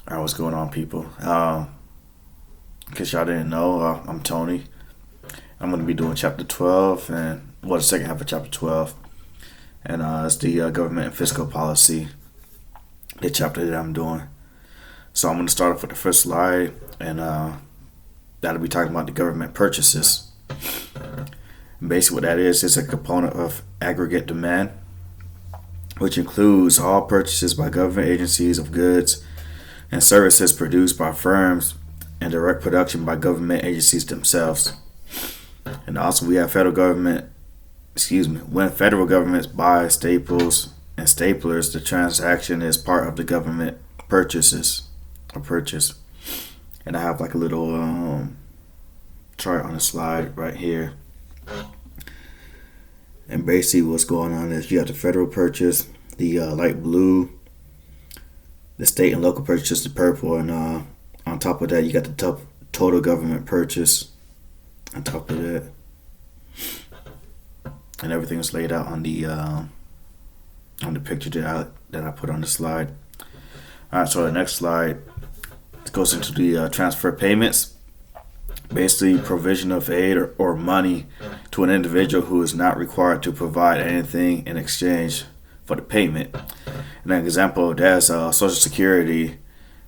All right, what's going on, people? In case y'all didn't know, I'm Tony. I'm going to be doing chapter 12 and the second half of chapter 12, and it's the government and fiscal policy, the chapter that I'm doing. So I'm going to start off with the first slide, and that'll be talking about the government purchases. And basically, what that is a component of aggregate demand, which includes all purchases by government agencies of goods and services produced by firms and direct production by government agencies themselves. And also we have when federal governments buy staples and staplers, the transaction is part of the government purchase. And I have like a little chart on the slide right here. And basically what's going on is you have the federal purchase, the light blue, the state and local purchase, the purple, and on top of that you got the total government purchase on top of that. And everything is laid out on the picture that I put on the slide. Alright, so the next slide goes into the transfer payments. Basically, provision of aid or money to an individual who is not required to provide anything in exchange for the payment. And an example of that is Social Security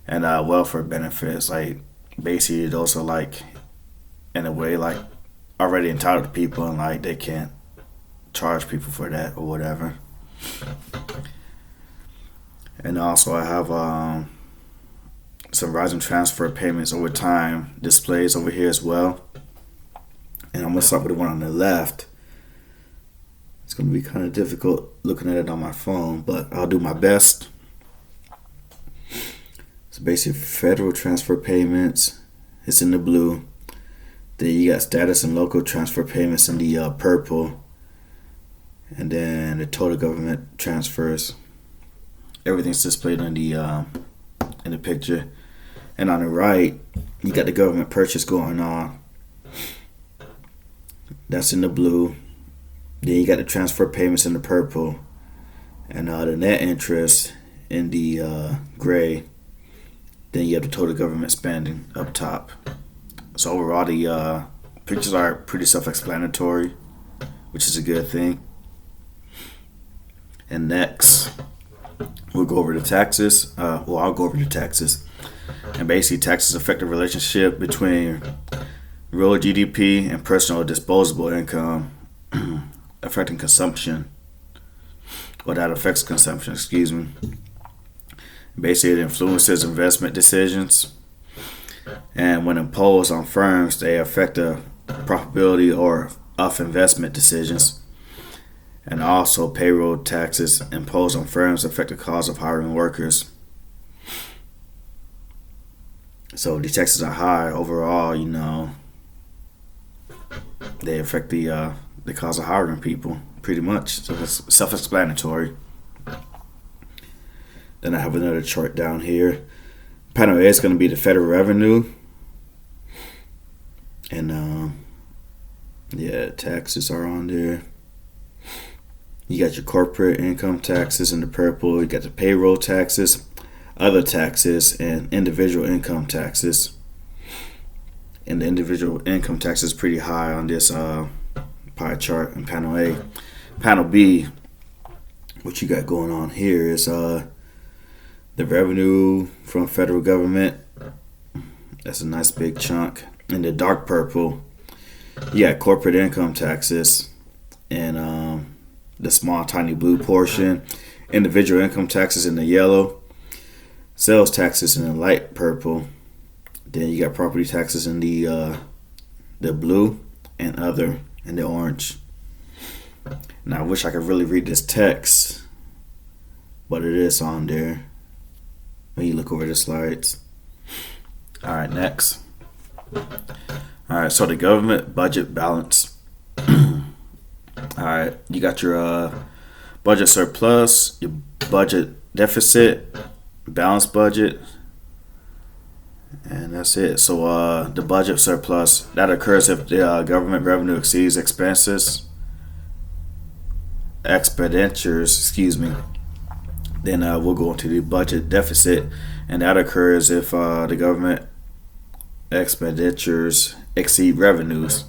and welfare benefits. Like basically, those are like in a way like already entitled to people, and like they can't charge people for that or whatever. And also, I have some rising transfer payments over time displays over here as well. And I'm gonna start with the one on the left. It's going to be kind of difficult looking at it on my phone, but I'll do my best. So basically, federal transfer payments, it's in the blue. Then you got status and local transfer payments in the purple. And then the total government transfers. Everything's displayed in the picture. And on the right, you got the government purchase going on. That's in the blue. Then you got the transfer payments in the purple, and the net interest in the gray. Then you have the total government spending up top. So overall, the pictures are pretty self-explanatory, which is a good thing. And next, we'll go over the taxes. I'll go over the taxes. And basically, taxes affect the relationship between real GDP and personal disposable income. Affecting consumption, or that affects consumption, excuse me. Basically, it influences investment decisions, and when imposed on firms, they affect the profitability of investment decisions. And also, payroll taxes imposed on firms affect the cost of hiring workers. So, if these taxes are high overall, they affect the cost of hiring people, pretty much. So it's self-explanatory. Then I have another chart down here. Panel A is going to be the federal revenue. And taxes are on there. You got your corporate income taxes in the purple. You got the payroll taxes, other taxes, and individual income taxes. And the individual income tax is pretty high on this pie chart in panel A. Panel B, what you got going on here is the revenue from federal government. That's a nice big chunk. In the dark purple, you got corporate income taxes, and the small tiny blue portion. Individual income taxes in the yellow. Sales taxes in the light purple. Then you got property taxes in the blue, and other in the orange. Now I wish I could really read this text, but it is on there when you look over the slides. Alright, next. Alright, so the government budget balance. Alright, you got your budget surplus, your budget deficit, balanced budget, and that's it. So the budget surplus, that occurs if the government revenue exceeds expenditures, then we'll go into the budget deficit, and that occurs if the government expenditures exceed revenues.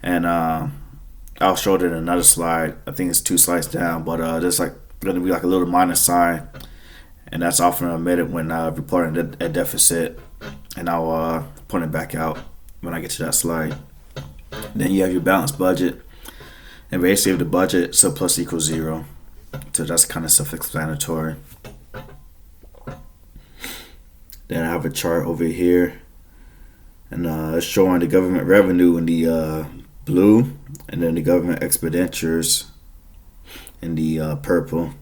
And I'll show it in another slide. I think it's 2 slides down, but there's like going to be like a little minus sign, and that's often omitted when reporting a deficit. And I'll point it back out when I get to that slide. Then you have your balanced budget, and basically if the budget surplus equals 0, so that's kind of self-explanatory. Then I have a chart over here, and it's showing the government revenue in the blue, and then the government expenditures in the purple.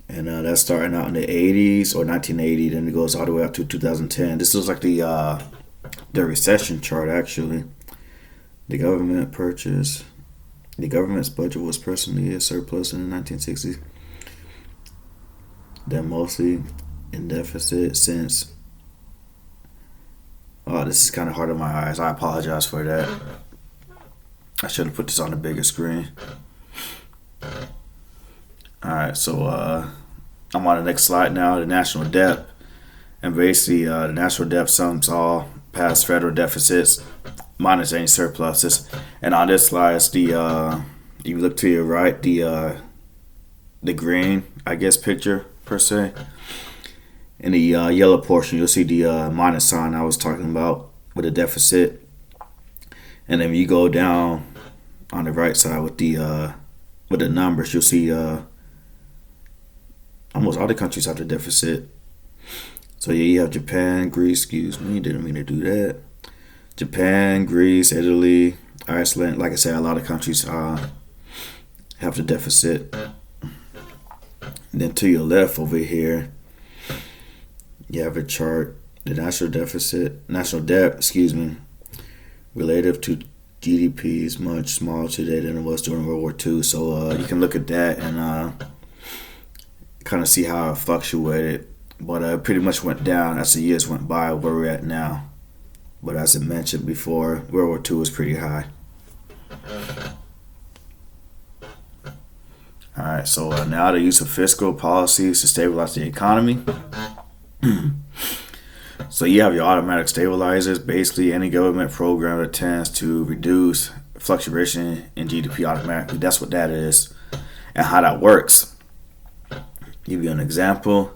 And that's starting out in the 80s or 1980, then it goes all the way up to 2010. This looks like the recession chart, actually. The government's budget was personally a surplus in the 1960s. Then mostly in deficit since. Oh, this is kind of hard on my eyes. I apologize for that. I should have put this on the bigger screen. Alright, so I'm on the next slide now, the national debt. And basically, the national debt sums all past federal deficits minus any surpluses. And on this slide, it's the you look to your right, the green, I guess, picture per se. In the yellow portion, you'll see the minus sign I was talking about with the deficit. And then when you go down on the right side with the numbers, you'll see almost all the countries have the deficit. So yeah, you have Japan, Greece, excuse me, didn't mean to do that. Japan, Greece, Italy, Iceland. Like I said, a lot of countries have the deficit. And then to your left over here, you have a chart, the national debt, relative to GDP is much smaller today than it was during World War II. So you can look at that and kind of see how it fluctuated. But it pretty much went down as the years went by where we're at now. But as I mentioned before, World War II was pretty high. Alright, so now the use of fiscal policies to stabilize the economy. So you have your automatic stabilizers, basically any government program that tends to reduce fluctuation in GDP automatically. That's what that is and how that works. Give you an example.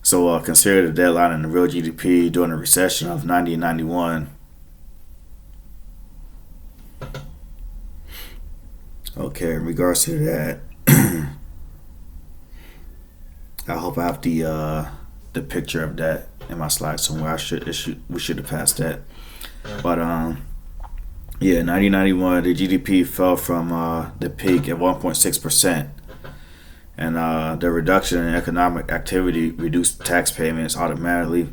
So consider the deadline in the real GDP during the recession of 90 and 91. Okay, in regards to that, I hope I have the picture of that in my slide somewhere. We should have passed that. But yeah, 1991, the GDP fell from the peak at 1.6%. And the reduction in economic activity reduced tax payments automatically,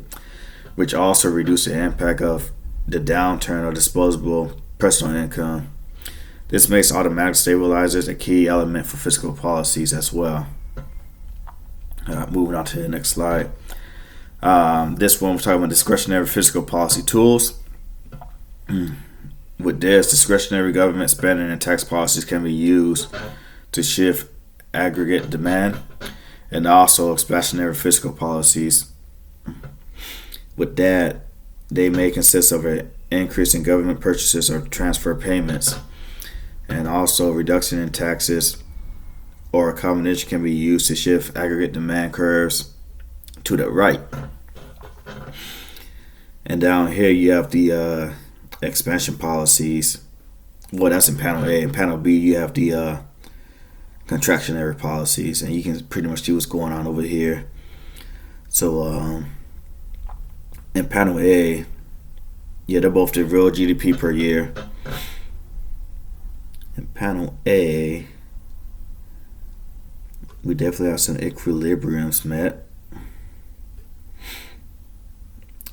which also reduced the impact of the downturn of disposable personal income. This makes automatic stabilizers a key element for fiscal policies as well. Moving on to the next slide. This one we're talking about discretionary fiscal policy tools. With this, discretionary government spending and tax policies can be used to shift aggregate demand, and also expansionary fiscal policies. With that, they may consist of an increase in government purchases or transfer payments, and also reduction in taxes, or a combination can be used to shift aggregate demand curves to the right. And down here you have the expansion policies. Well, that's in panel A. In panel B, you have the contractionary policies, and you can pretty much see what's going on over here. So in panel A, yeah, they're both the real GDP per year. In panel A, we definitely have some equilibriums met.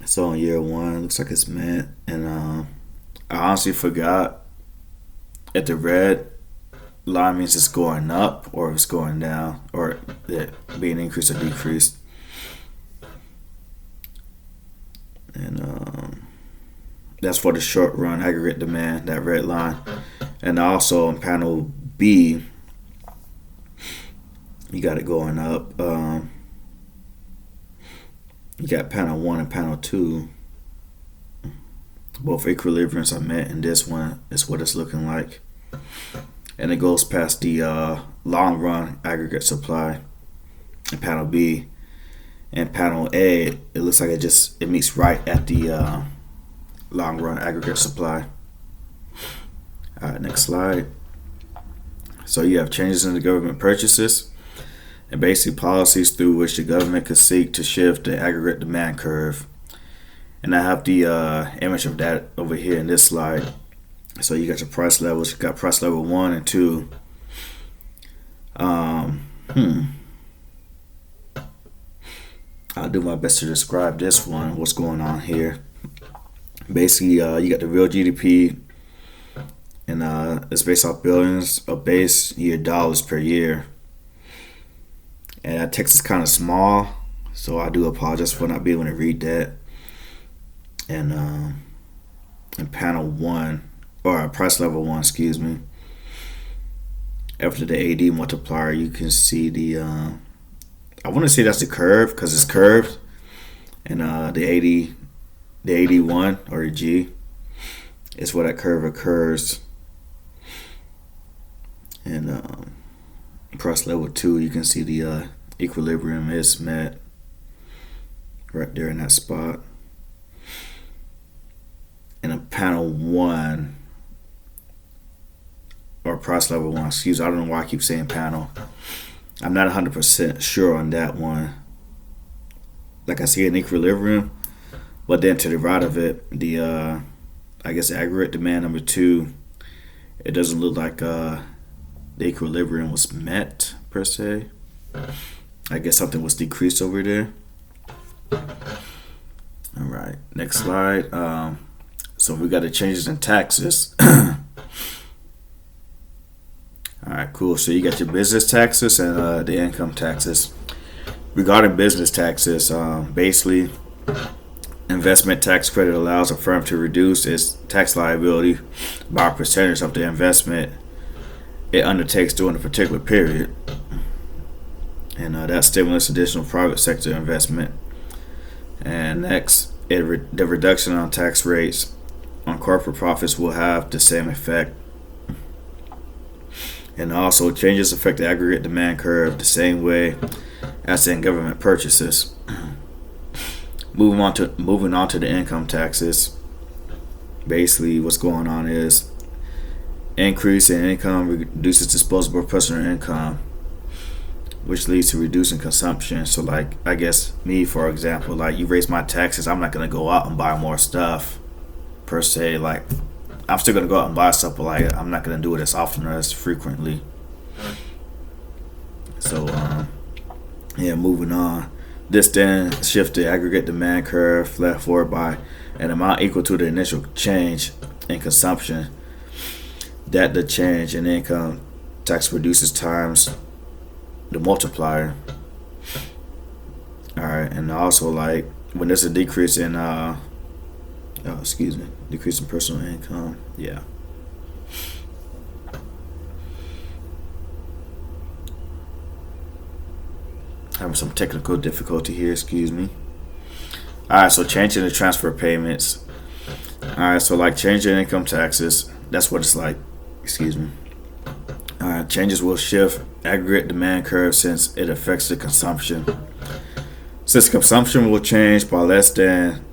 So in year one, looks like it's met, and I honestly forgot if the red line means it's going up or if it's going down, or it being increased or decreased. And that's for the short run aggregate demand, that red line. And also in panel B, you got it going up. You got panel 1 and panel 2. Both equilibriums are met, and this one is what it's looking like. And it goes past the long run aggregate supply in panel B. And panel A, it looks like it meets right at the long run aggregate supply. Alright, next slide. So you have changes in the government purchases and basic policies through which the government could seek to shift the aggregate demand curve. And I have the image of that over here in this slide. So you got your price levels. You got price level 1 and 2. I'll do my best to describe this one. What's going on here? Basically, you got the real GDP, and it's based off billions of base year dollars per year. And that text is kind of small, so I do apologize for not being able to read that. And in panel 1, or price level 1, excuse me, after the AD multiplier, you can see the I want to say that's the curve because it's curved, and the AD1 or the G is where that curve occurs. And price level 2, you can see the equilibrium is met right there in that spot. And in panel 1, or price level 1, excuse me, I don't know why I keep saying panel. I'm not 100% sure on that one. Like I see an equilibrium, but then to the right of it, the I guess aggregate demand number 2, it doesn't look like the equilibrium was met per se. I guess something was decreased over there. All right, next slide. So we got the changes in taxes. All right, cool. So you got your business taxes and the income taxes. Regarding business taxes, basically, investment tax credit allows a firm to reduce its tax liability by a percentage of the investment it undertakes during a particular period. And that stimulates additional private sector investment. And next, the reduction on tax rates on corporate profits will have the same effect. And also, changes affect the aggregate demand curve the same way as in government purchases. Moving on to the income taxes. Basically, what's going on is increase in income reduces disposable personal income, which leads to reducing consumption. So, like, I guess me, for example, like you raise my taxes, I'm not gonna go out and buy more stuff per se. Like, I'm still gonna go out and buy stuff, but like I'm not gonna do it as often or as frequently. So yeah, moving on. This then shifts the aggregate demand curve flat forward by an amount equal to the initial change in consumption that the change in income tax produces times the multiplier. All right, and also like when there's a decrease in decrease in personal income. Yeah. Having some technical difficulty here, excuse me. Alright, so changing the transfer payments. Alright, so like changing income taxes, that's what it's like. Excuse me. Alright, changes will shift aggregate demand curve since it affects the consumption. Since consumption will change by less than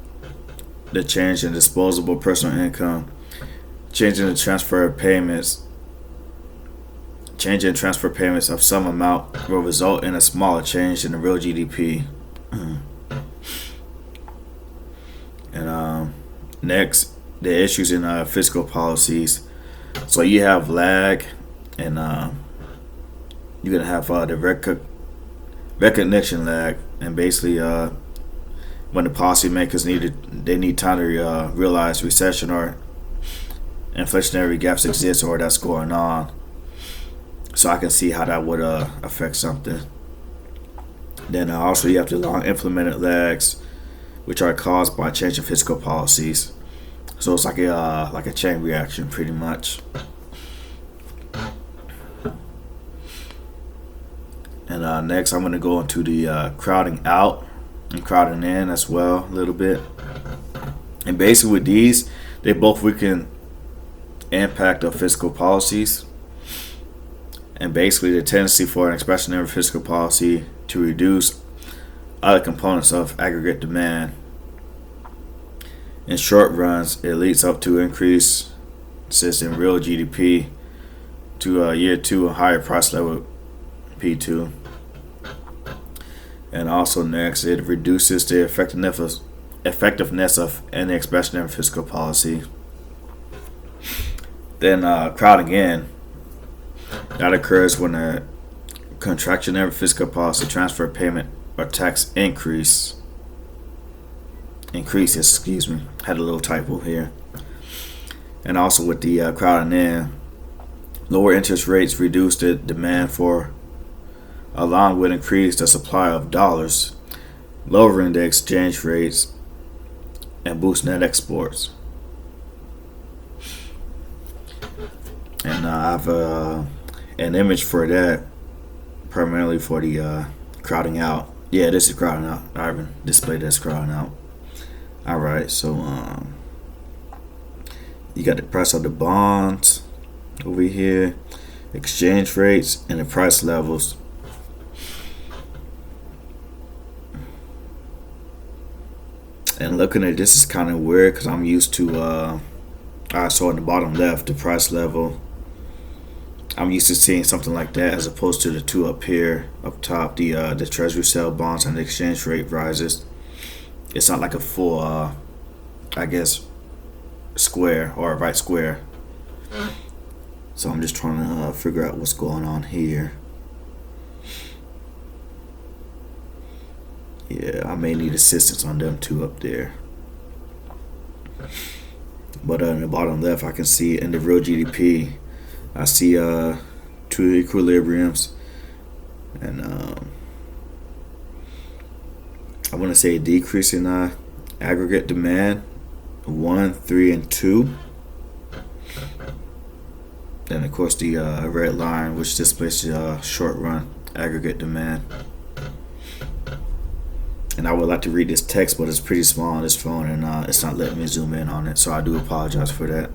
the change in disposable personal income, changing transfer payments of some amount will result in a smaller change in the real GDP. And next, the issues in fiscal policies. So you have lag, and you're gonna have the recognition lag, and basically when the policymakers need time to realize recession or inflationary gaps exist or that's going on. So I can see how that would affect something. Then also you have the long implemented lags, which are caused by change in fiscal policies. So it's like a chain reaction, pretty much. And next, I'm going to go into the crowding out. and crowding in as well a little bit. And basically with these, they both weaken impact of fiscal policies. And basically the tendency for an expansionary fiscal policy to reduce other components of aggregate demand. In short runs, it leads up to increases in real GDP to year 2 a higher price level P2. And also next, it reduces the effectiveness of any expansionary fiscal policy. Then crowding in, that occurs when a contractionary fiscal policy transfer payment or tax increases. Had a little typo here. And also with the crowding in, lower interest rates reduce the demand for, along with increase the supply of dollars, lowering the exchange rates and boost net exports. And I have an image for that, primarily for the crowding out. Yeah, this is crowding out. I haven't displayed this crowding out. Alright, so you got the price of the bonds over here, exchange rates, and the price levels. And looking at this is kind of weird because I'm used to I saw in the bottom left the price level. I'm used to seeing something like that as opposed to the two up here up top, the treasury sale bonds and the exchange rate rises. It's not like a full I guess square or a right square. So I'm just trying to figure out what's going on here. Yeah, I may need assistance on them two up there. But in the bottom left, I can see in the real GDP, I see two equilibriums, and I want to say a decrease in aggregate demand, 1, 3, and 2. And of course the red line, which displays the short run aggregate demand. And I would like to read this text, but it's pretty small on this phone, and it's not letting me zoom in on it, so I do apologize for that.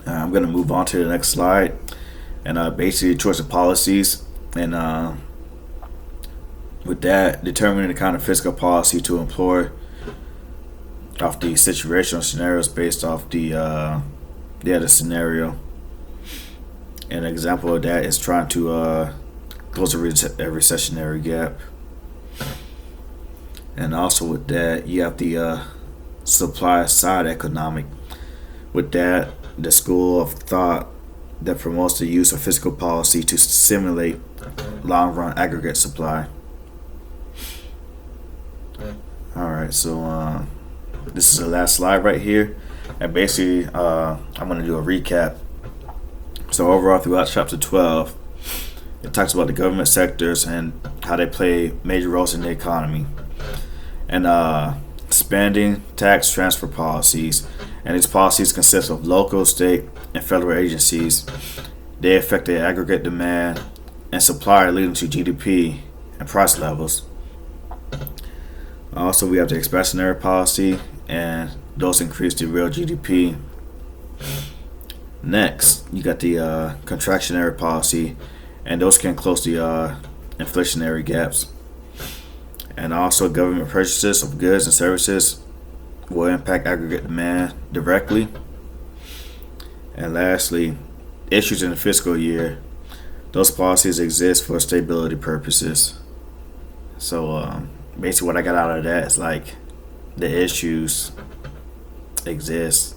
I'm going to move on to the next slide, and basically choice of policies, and with that, determining the kind of fiscal policy to employ off the situational scenarios based off the scenario. An example of that is trying to close a recessionary gap. And also with that, you have the supply side economic. With that, the school of thought that promotes the use of fiscal policy to stimulate long-run aggregate supply. Alright, so this is the last slide right here. And basically, I'm going to do a recap. So overall, throughout chapter 12, it talks about the government sectors and how they play major roles in the economy. And spending, tax transfer policies. And these policies consist of local, state, and federal agencies. They affect the aggregate demand and supply, leading to GDP and price levels. Also, we have the expansionary policy, and those increase the real GDP. Next, you got the contractionary policy, and those can close the inflationary gaps. And also, government purchases of goods and services will impact aggregate demand directly. And lastly, issues in the fiscal year. Those policies exist for stability purposes. So basically what I got out of that is like the issues exist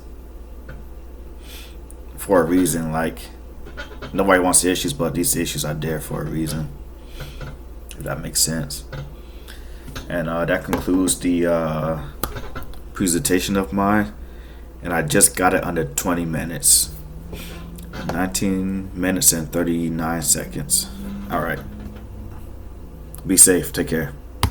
for a reason. Like nobody wants the issues, but these issues are there for a reason, if that makes sense. And that concludes the presentation of mine, and I just got it under 20 minutes, 19 minutes and 39 seconds. All right, be safe, take care.